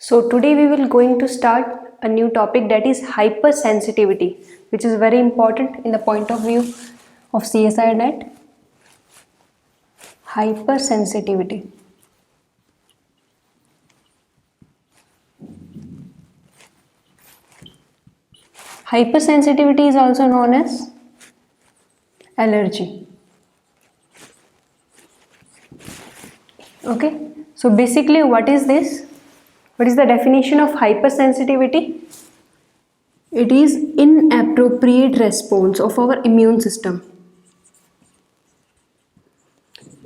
So today we will going to start a new topic, that is hypersensitivity, which is very important in the point of view of CSIR-NET. Hypersensitivity. Hypersensitivity is also known as allergy. Okay, so basically what is this? What is the definition of hypersensitivity? It is inappropriate response of our immune system.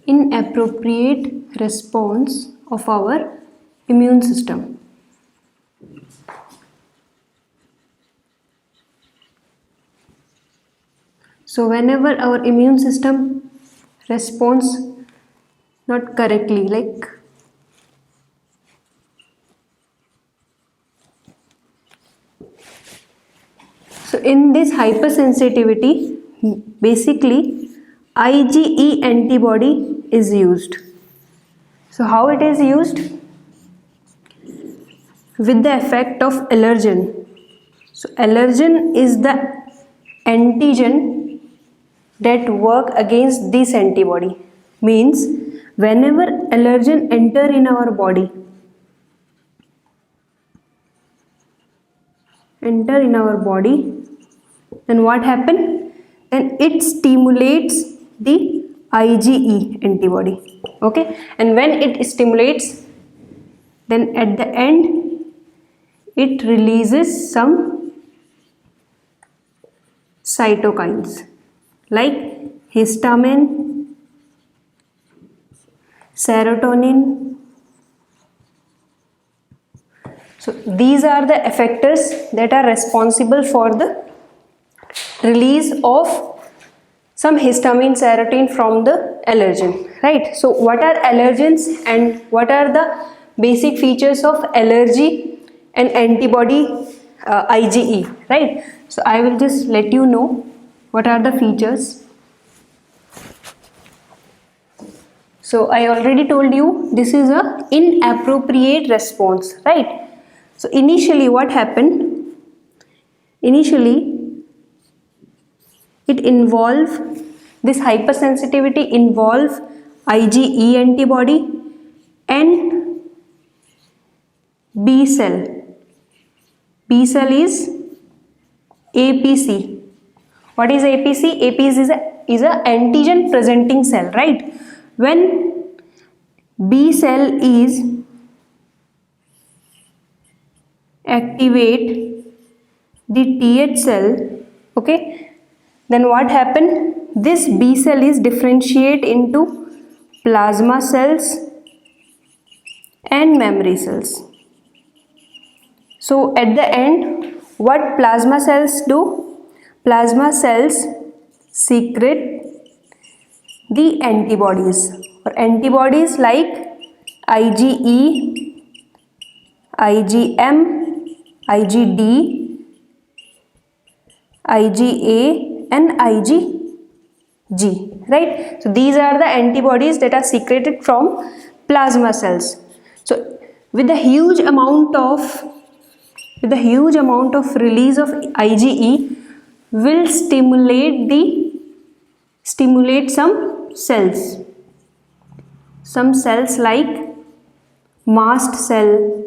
Inappropriate response of our immune system. So whenever our immune system responds not correctly, like so in this hypersensitivity, basically IgE antibody is used. So how it is used? With the effect of allergen. So allergen is the antigen that work against this antibody. Means whenever allergen enter in our body, then what happen? Then it stimulates the IgE antibody. Okay, and when it stimulates, then at the end it releases some cytokines like histamine, serotonin. So these are the effectors that are responsible for the release of some histamine, serotonin from the allergen, right? So what are allergens and what are the basic features of allergy and antibody IgE, right? So I will just let you know what are the features. So I already told you this is a inappropriate response, right? So initially what happened? Initially it this hypersensitivity involve IgE antibody and B cell. B cell is APC. What is APC? APC is a antigen presenting cell, right? When B cell is activate the TH cell, okay, then what happen? This B cell is differentiate into plasma cells and memory cells. So at the end, what plasma cells do? Plasma cells secrete the antibodies, or antibodies like IgE, IgM, IgD, IgA and IgG, right? So these are the antibodies that are secreted from plasma cells. So with the huge amount of release of IgE will stimulate some cells like mast cell,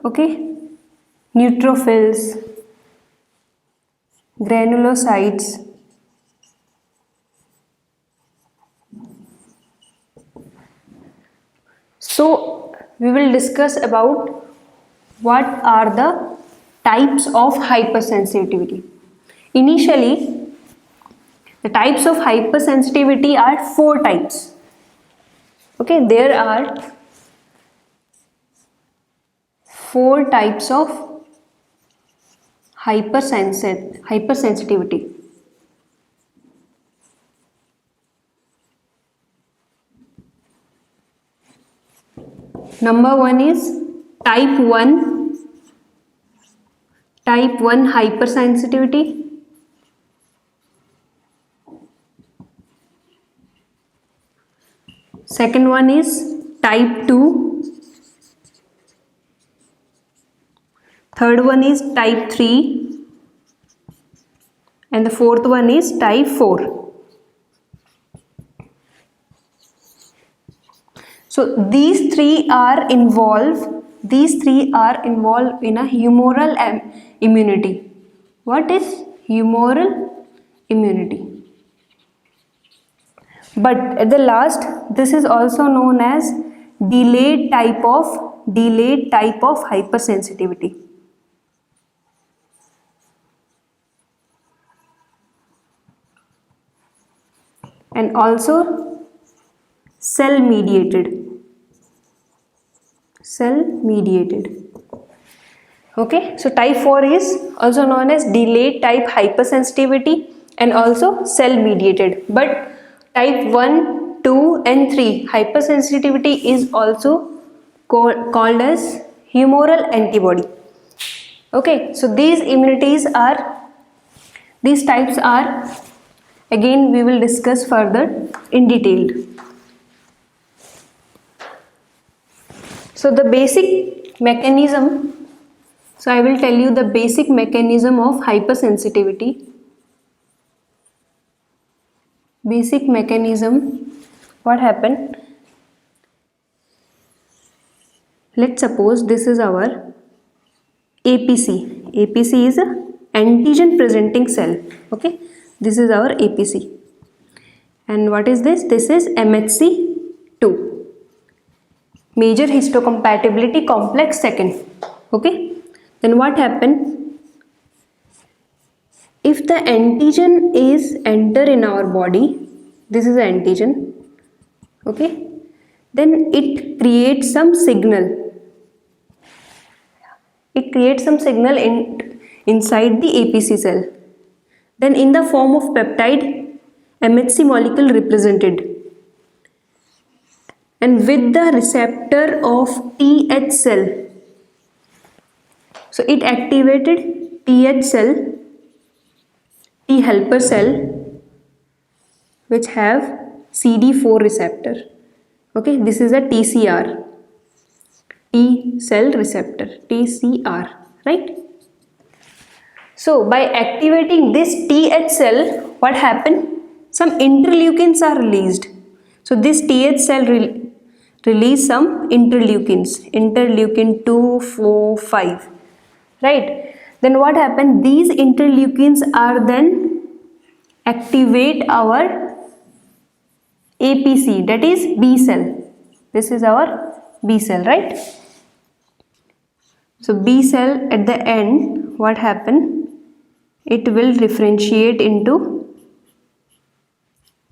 okay, neutrophils, granulocytes, so we will discuss about what are the types of hypersensitivity. Initially, the types of hypersensitivity are 4 types. Okay, there are 4 types of hypersensitivity. Number 1 is type 1 hypersensitivity. Second one is type 2 third one is type 3, and the fourth one is type 4. So these three are involved in a humoral immunity. What is humoral immunity? But at the last, this is also known as delayed type of hypersensitivity. And also cell mediated. Okay, so type 4 is also known as delayed type hypersensitivity and also cell mediated. But type 1, 2 and 3 hypersensitivity is also called as humoral antibody. Okay, so these types are, again we will discuss further in detail. So the basic mechanism, so I will tell you the basic mechanism of hypersensitivity. Basic mechanism, what happened? Let's suppose this is our APC. APC is a antigen presenting cell. Okay, this is our APC. And what is this? This is MHC2. Major histocompatibility complex second. Okay, then what happened? If the antigen is enter in our body, this is antigen, okay, then it creates some signal. It creates some signal inside the APC cell. Then in the form of peptide, MHC molecule represented. And with the receptor of TH cell, so it activated TH cell, T helper cell, which have CD4 receptor. Okay, this is a TCR, T cell receptor, TCR, right? So by activating this TH cell, what happened? Some interleukins are released. So this TH cell release some interleukins, interleukin 2, 4, 5, right? Then what happened? These interleukins are then activate our APC, that is B cell. This is our B cell, right? So B cell at the end, what happened? It will differentiate into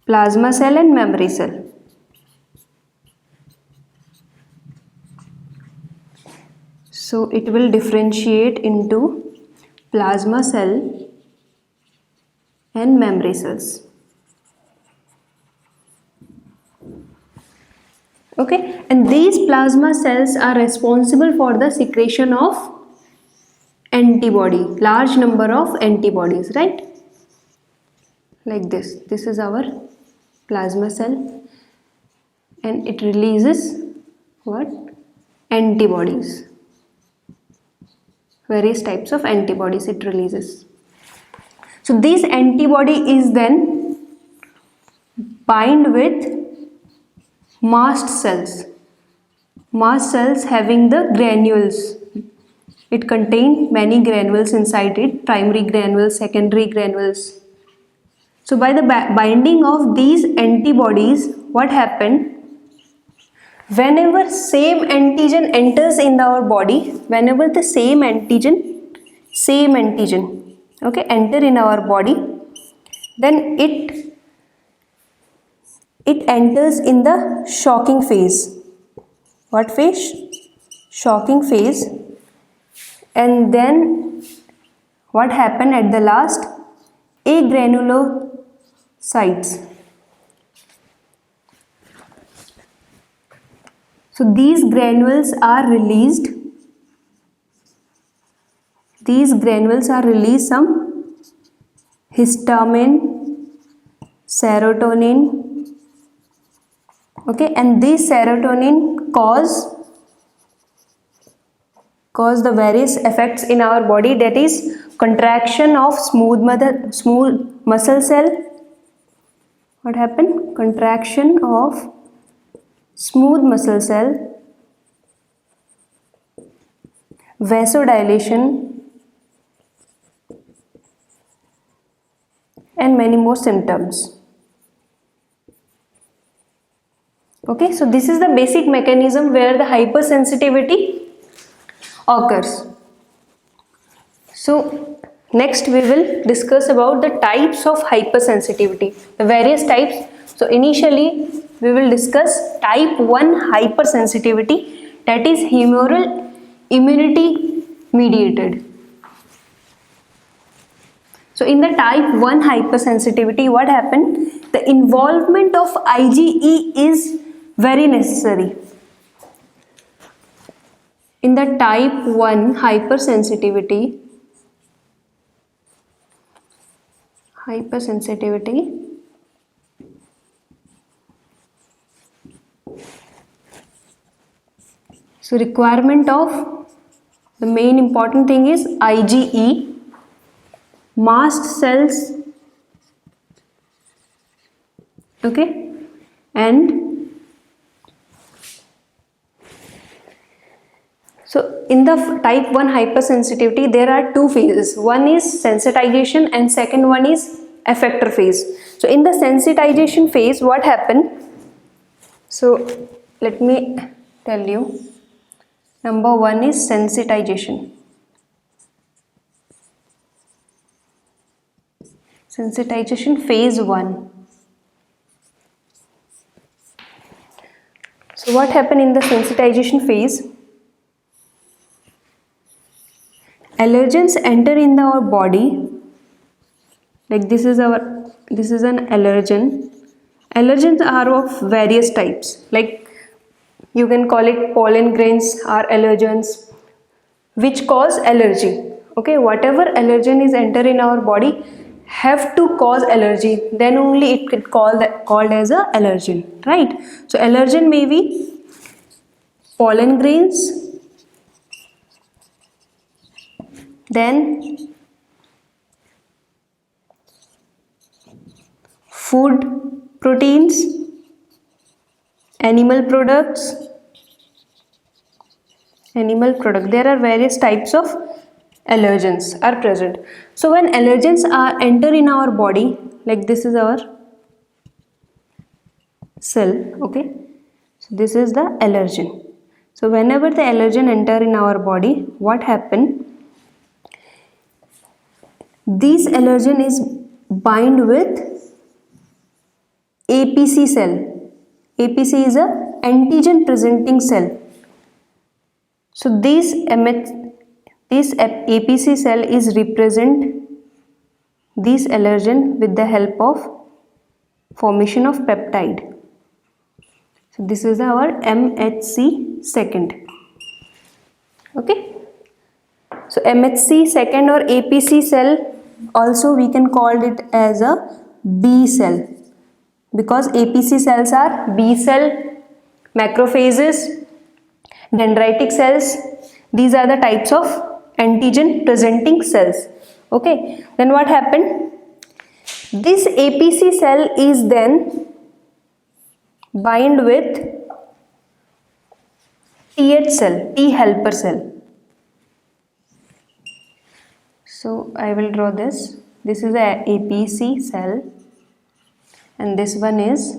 plasma cell and memory cell. So it will differentiate into plasma cell and memory cells. Okay, and these plasma cells are responsible for the secretion of antibody, large number of antibodies, right? Like this. This is our plasma cell and it releases what? Antibodies. Various types of antibodies it releases. So this antibody is then bind with mast cells having the granules. It contains many granules inside it, primary granules, secondary granules. So by the binding of these antibodies, what happened? Whenever same antigen enters in our body, whenever the same antigen, okay, enter in our body, then it enters in the shocking phase. What phase? Shocking phase. And then what happened at the last? Agranulocytes. So these granules are released. These granules are released some histamine, serotonin. Okay, and this serotonin cause cause the various effects in our body, that is contraction of smooth muscle cell. What happened? Contraction of smooth muscle cell, vasodilation, and many more symptoms. Okay, so this is the basic mechanism where the hypersensitivity occurs. So next we will discuss about the types of hypersensitivity, the various types. So initially we will discuss type 1 hypersensitivity, that is humoral immunity mediated. So in the type 1 hypersensitivity, what happened? The involvement of IgE is very necessary. In the type 1 hypersensitivity, so requirement of the main important thing is IgE, mast cells, okay, and so in the type 1 hypersensitivity there are two phases. One is sensitization and second one is effector phase. So in the sensitization phase, what happened? So let me tell you. Number 1 is sensitization. Sensitization phase 1. So what happened in the sensitization phase? Allergens enter in our body, like this is an allergen. Allergens are of various types, like you can call it pollen grains are allergens which cause allergy. Okay, whatever allergen is enter in our body have to cause allergy, then only it could called as a allergen, right? So allergen may be pollen grains, then food proteins, animal products. There are various types of allergens are present. So when allergens are enter in our body, like this is our cell, okay, so this is the allergen. So whenever the allergen enter in our body, what happen? This allergen is bind with APC cell. APC is a antigen presenting cell. So this APC cell is represent this allergen with the help of formation of peptide. So this is our MHC second. Okay. So MHC second or APC cell also we can call it as a B cell, because APC cells are B cell, macrophages, dendritic cells. These are the types of antigen presenting cells. Okay, then what happened? This APC cell is then bind with TH cell, T helper cell. So I will draw this. This is a APC cell and this one is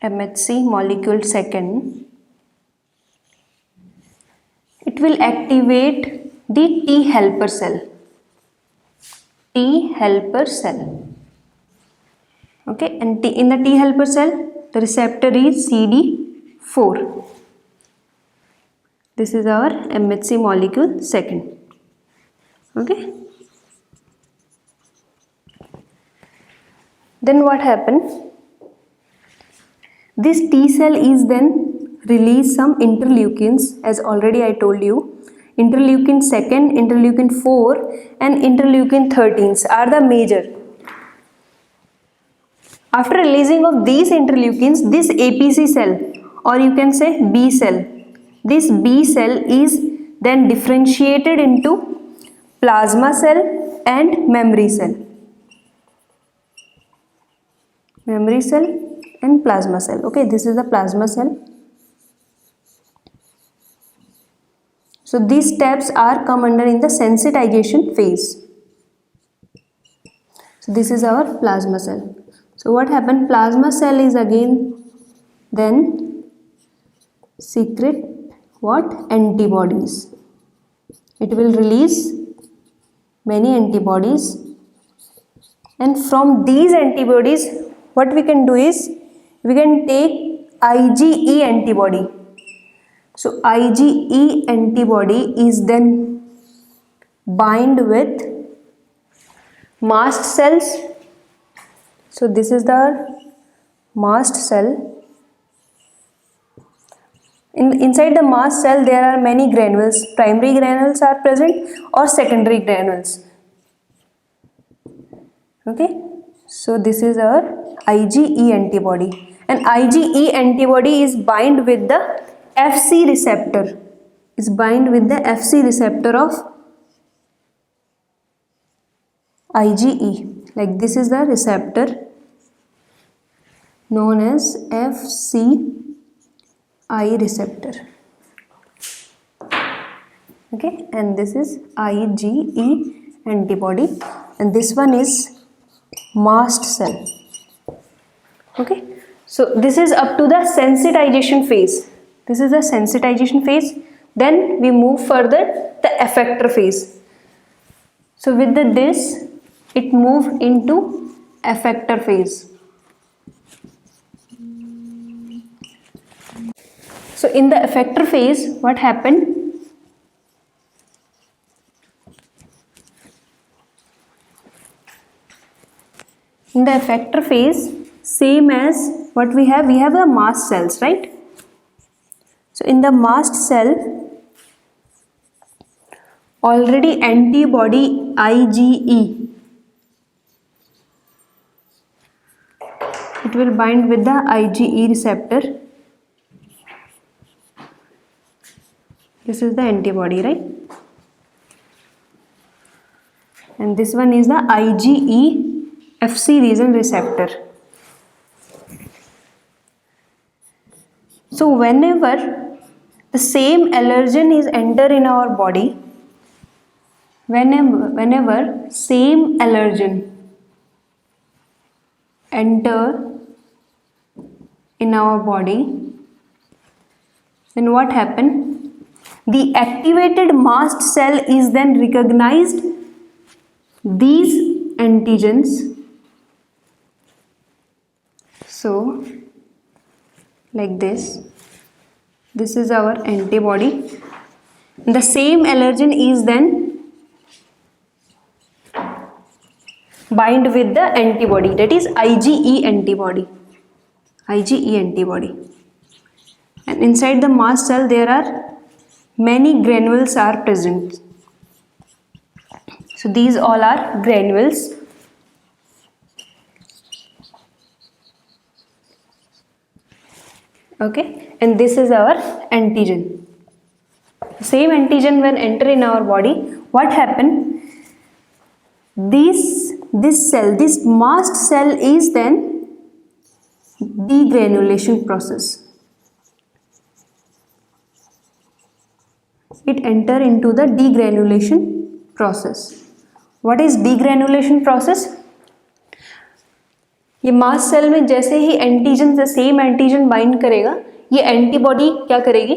MHC molecule second. It will activate the T helper cell. T helper cell. Okay, and in the T helper cell, the receptor is CD4. This is our MHC molecule second. Okay. Then what happened? This T cell is then release some interleukins, as already I told you. Interleukin 2, interleukin 4 and interleukin 13s are the major. After releasing of these interleukins, this APC cell, or you can say B cell, this B cell is then differentiated into plasma cell and memory cell. Memory cell and plasma cell. Okay, this is the plasma cell. So these steps are come under in the sensitization phase. So this is our plasma cell. So what happened? Plasma cell is again then secrete what? Antibodies. It will release many antibodies, and from these antibodies what we can do is we can take IgE antibody. So IgE antibody is then bind with mast cells. So this is the mast cell. Inside the mast cell there are many granules. Primary granules are present or secondary granules. Okay, so this is our IgE antibody, and IgE antibody is bind with the Fc receptor. Is bind with the Fc receptor of IgE. Like this is the receptor known as Fc I receptor. Okay, and this is IgE antibody, and this one is mast cell. Okay, so this is up to the sensitization phase. This is the sensitization phase. Then we move further the effector phase. So with this it moved into effector phase. So in the effector phase, what happened? In the effector phase, same as what we have the mast cells, right? So in the mast cell, already antibody IgE, it will bind with the IgE receptor. This is the antibody, right? And this one is the IgE Fc region receptor. So whenever the same allergen is enter in our body, whenever same allergen enter in our body, then what happened? The activated mast cell is then recognized these antigens. So like this is our antibody. The same allergen is then bind with the antibody, that is IgE antibody. IgE antibody. And inside the mast cell there are many granules are present. So these all are granules. Okay, and this is our antigen. Same antigen when enter in our body, what happened? This cell, this mast cell is then degranulation process. It enter into the degranulation process. What is degranulation process? ये mast cell में जैसे ही antigen से same antigen bind करेगा, ये antibody क्या करेगी?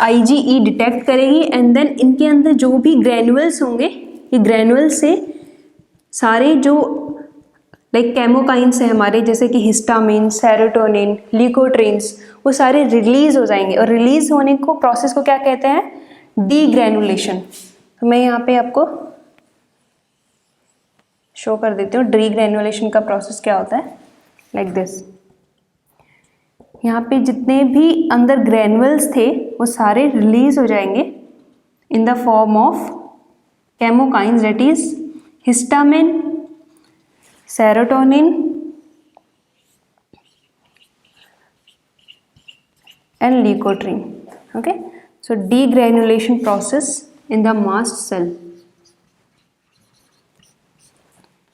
IgE detect करेगी, and then इनके अंदर जो भी ग्रैनुअल्स होंगे, ये ग्रैनुअल से सारे जो लाइक केमोकाइंस है हमारे, जैसे कि हिस्टामिन, सेरोटोनिन, ल्यूकोट्रिन्स, वो सारे रिलीज हो जाएंगे, और रिलीज होने को प्रोसेस को क्या कहते हैं? डीग्रैनुलेशन. तो मैं यहाँ पे आपको शो कर देती हूँ डीग्रैनुलेशन का प्रोसेस क्या होता है. Like this. यहाँ पे जितने भी अंदर ग्रैनुअल्स थे वो सारे रिलीज हो जाएंगे in the form of chemokines, that is histamine, serotonin and leukotriene. Okay, So degranulation process in the mast cell.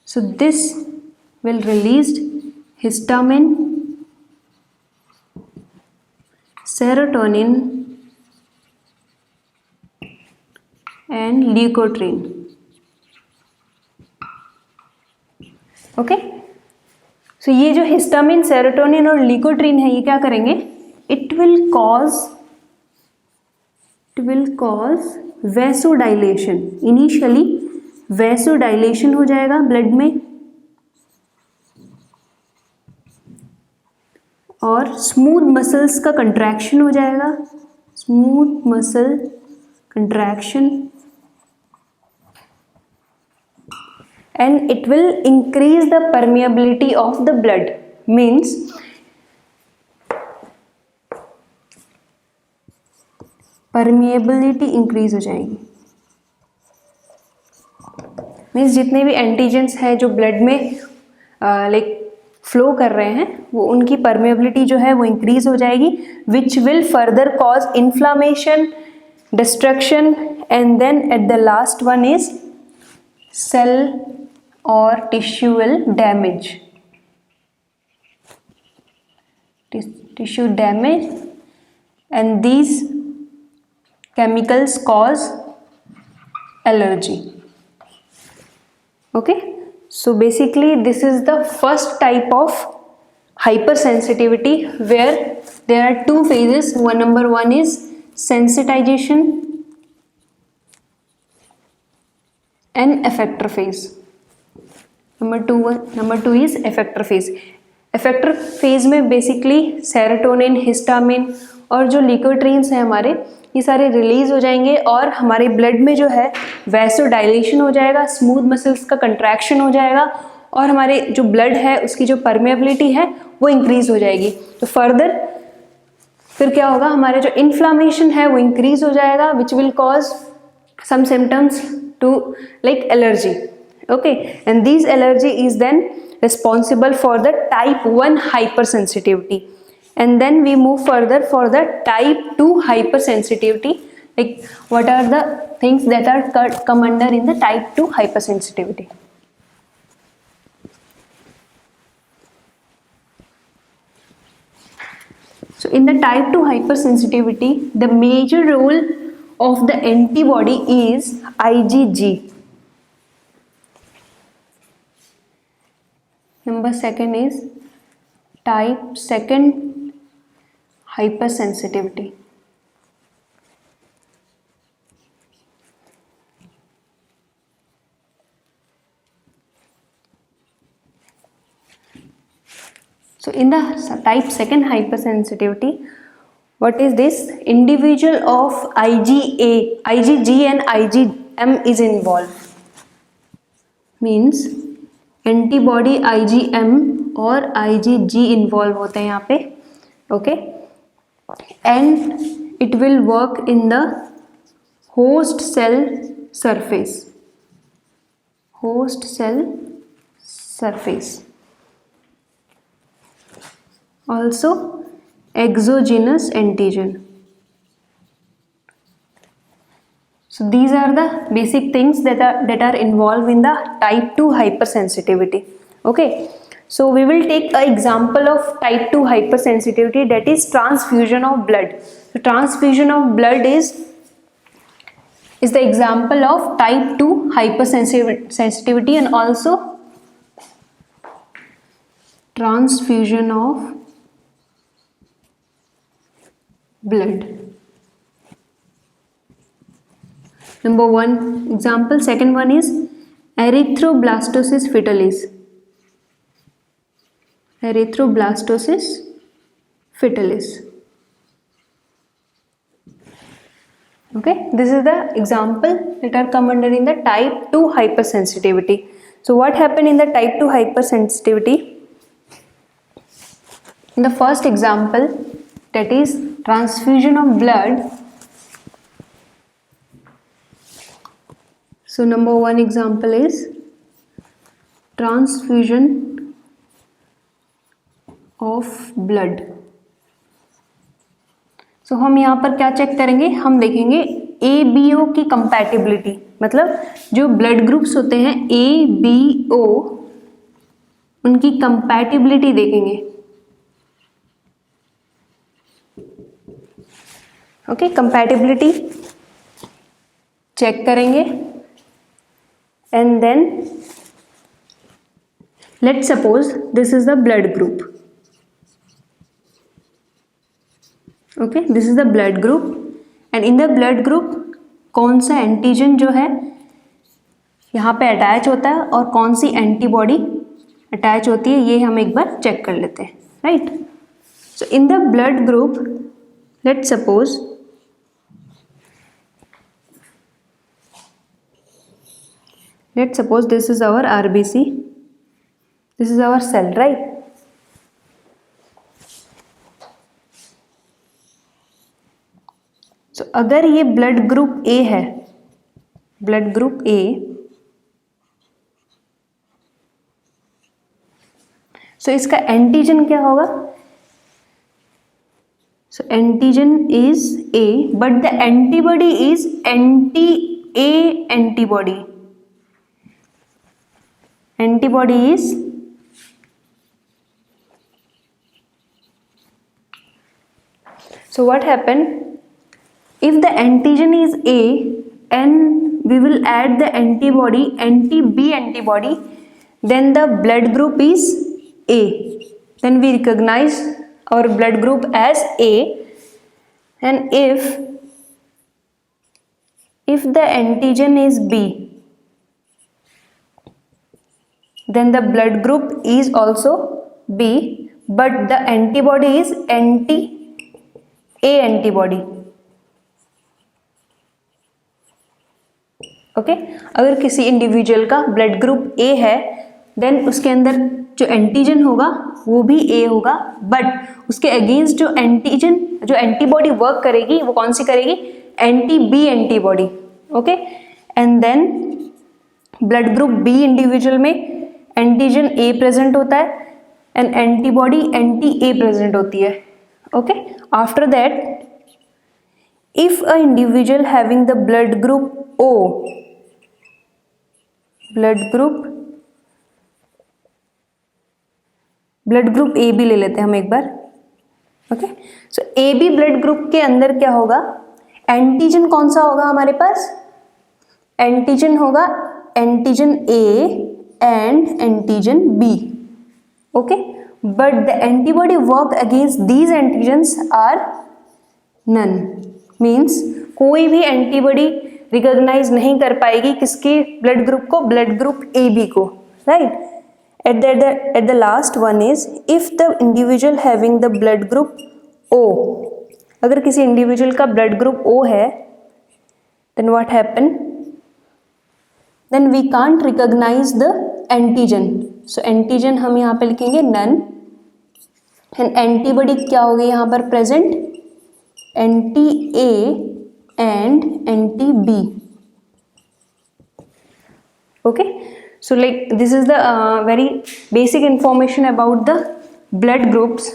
So this will release histamine, serotonin and leukotriene. Okay, so ये जो histamine, serotonin और leukotriene है, ये क्या करेंगे? It will cause vasodilation. Initially vasodilation हो जाएगा blood में और स्मूथ मसल्स का कंट्रैक्शन हो जाएगा. Smooth muscle contraction and it will increase the permeability of the blood. Means permeability increase हो जाएगी. मीन्स जितने भी एंटीजेंस हैं जो ब्लड में लाइक फ्लो कर रहे हैं, वो उनकी परमेबिलिटी जो है वो इंक्रीज हो जाएगी, which will further cause inflammation, destruction and then at the last one is cell or tissue damage. Tissue damage, and these chemicals cause allergy. Okay, so basically this is the first type of hypersensitivity where there are two phases. Number one is sensitization and effector phase. Number two is effector phase. effector phase में basically serotonin, histamine और जो ल्यूकोट्रीन्स हैं हमारे, ये सारे release हो जाएंगे और हमारे ब्लड में जो है वैसोडाइलेशन हो जाएगा, स्मूथ मसल्स का कंट्रैक्शन हो जाएगा और हमारे जो ब्लड है उसकी जो परमेबिलिटी है वो इंक्रीज हो जाएगी. तो फर्दर फिर क्या होगा? हमारे जो इन्फ्लामेशन है वो इंक्रीज हो जाएगा, which will cause some symptoms to like allergy. Okay, and these allergy is then responsible for the type 1 hypersensitivity, and then we move further for the type 2 hypersensitivity. Like what are the things that are come under in the type 2 hypersensitivity? So in the type 2 hypersensitivity, the major role of the antibody is IgG. Number second is type 2 hypersensitivity. So in the type 2 hypersensitivity, what is this? Individual of IgG and IgM is involved. Means antibody IgM और IgG involve होते हैं यहाँ पे. Okay, and it will work in the host cell surface. Host cell surface. Also exogenous antigen. So these are the basic things that are involved in the type 2 hypersensitivity. Okay, so we will take an example of type 2 hypersensitivity, that is transfusion of blood. So transfusion of blood is the example of type 2 hypersensitivity, and also transfusion of blood. Number one example. Second one is erythroblastosis fetalis. Erythroblastosis fetalis. Okay, this is the example that are come under in the type 2 hypersensitivity. So what happened in the type 2 hypersensitivity? In the first example, that is transfusion of blood. So number one example is transfusion of blood. सो हम यहाँ पर क्या check करेंगे, हम देखेंगे ABO की compatibility, मतलब जो ब्लड ग्रुप्स होते हैं ABO उनकी कंपैटिबिलिटी देखेंगे। ओके, कंपैटिबिलिटी चेक करेंगे and then let's suppose this is the blood group. Okay, this is the blood group and in the blood group कौन सा एंटीजन जो है यहाँ पे अटैच होता है और कौन सी एंटीबॉडी अटैच होती है, ये हम एक बार चेक कर लेते हैं, right. So in the blood group let's suppose this is our RBC, this is our cell, right? So अगर ये ब्लड ग्रुप A है, ब्लड ग्रुप A, so इसका एंटीजन क्या होगा? So antigen is A but the antibody is anti-A antibody. Antibody is so what happened if the antigen is A and we will add the antibody anti-B antibody, then the blood group is A, then we recognize our blood group as A. And if the antigen is B, then the blood group is also B but the antibody is anti-A antibody. Okay, अगर किसी individual का blood group A है then उसके अंदर जो antigen होगा वो भी A होगा बट उसके अगेंस्ट जो एंटीजन जो एंटीबॉडी वर्क करेगी वो कौन सी करेगी? Anti-B antibody. Okay, and then blood group B individual में एंटीजन A प्रेजेंट होता है एंड एंटीबॉडी एंटी-A प्रेजेंट होती है। Okay, after that if a individual having the blood group O, blood group A भी ले लेते हैं हम एक बार। Okay, so AB blood group के अंदर क्या होगा? एंटीजन कौन सा होगा हमारे पास? एंटीजन होगा antigen A and antigen B. Okay, but the antibody work against these antigens are none. Means कोई भी एंटीबॉडी रिकॉग्नाइज नहीं कर पाएगी किसके ब्लड ग्रुप को? ब्लड ग्रुप AB को, right. At the last one is if the individual having the blood group O, अगर किसी इंडिविजुअल का ब्लड ग्रुप O है then what happen? Then we can't recognize the antigen. So antigen हम यहाँ पे लिखेंगे none and antibody क्या होगी यहाँ पर present? anti-A and anti-B. Okay, so like this is the very basic information about the blood groups.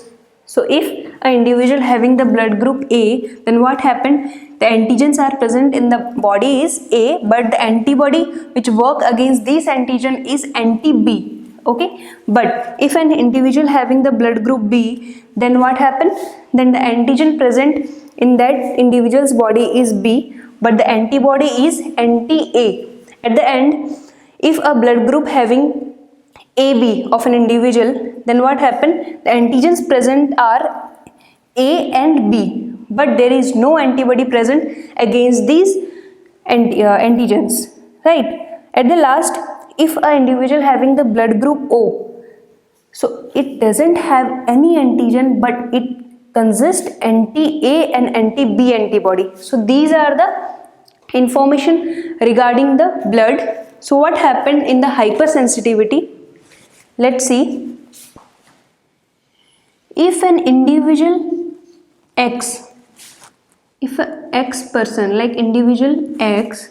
So if an individual having the blood group A, then what happened? The antigens are present in the body is A, but the antibody which work against this antigen is anti-B. Okay, but if an individual having the blood group B, then what happened? Then the antigen present in that individual's body is B, but the antibody is anti-A. At the end, if a blood group having AB of an individual, then what happened? The antigens present are A and B, but there is no antibody present against these antigens, right? At the last, if an individual having the blood group O, so it doesn't have any antigen but it consists anti-A and anti-B antibody. So these are the information regarding the blood. So what happened in the hypersensitivity? Let's see. If an individual X, if a X person like individual X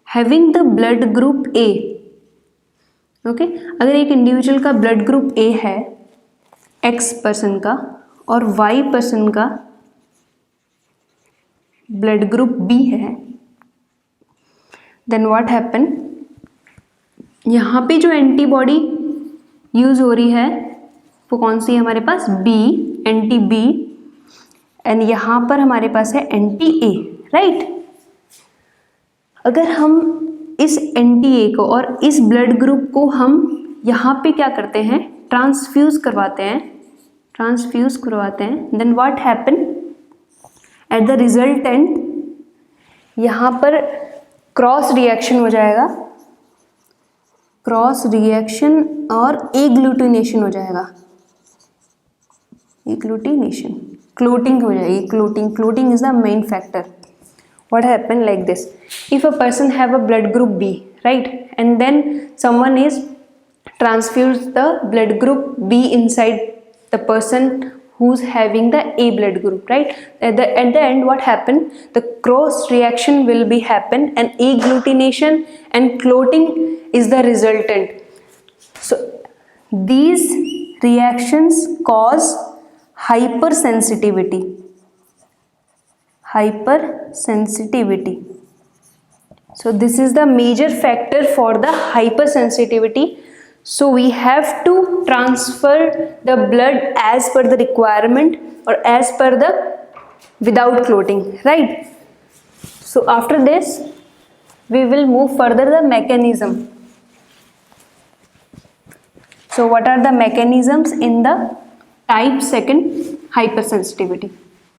having the blood group A, okay अगर एक individual का blood group A है X person का और Y person का blood group B है, then what happen, यहाँ पे जो एंटीबॉडी यूज हो रही है वो कौन सी है हमारे पास, बी, एंटी बी, एंड यहाँ पर हमारे पास है एंटी ए, राइट। अगर हम इस एंटी ए को और इस ब्लड ग्रुप को हम यहाँ पे क्या करते हैं, ट्रांसफ्यूज करवाते हैं, then what happen, at the resultant यहाँ पर क्रॉस रिएक्शन हो जाएगा, क्रॉस रिएक्शन और एग्लूटिनेशन हो जाएगा, एग्लूटिनेशन, क्लोटिंग हो जाएगी, clotting is the main factor. What happen like this, if a person have a blood group B, right, and then someone is transfused the blood group B inside the person who's having the A blood group, right, at the end what happen, the cross reaction will be happen and agglutination and clotting is the resultant. So these reactions cause hypersensitivity. So this is the major factor for the hypersensitivity. So we have to transfer the blood as per the requirement or as per the without clotting, right. So after this we will move further the mechanism. So what are the mechanisms in the type 2 hypersensitivity?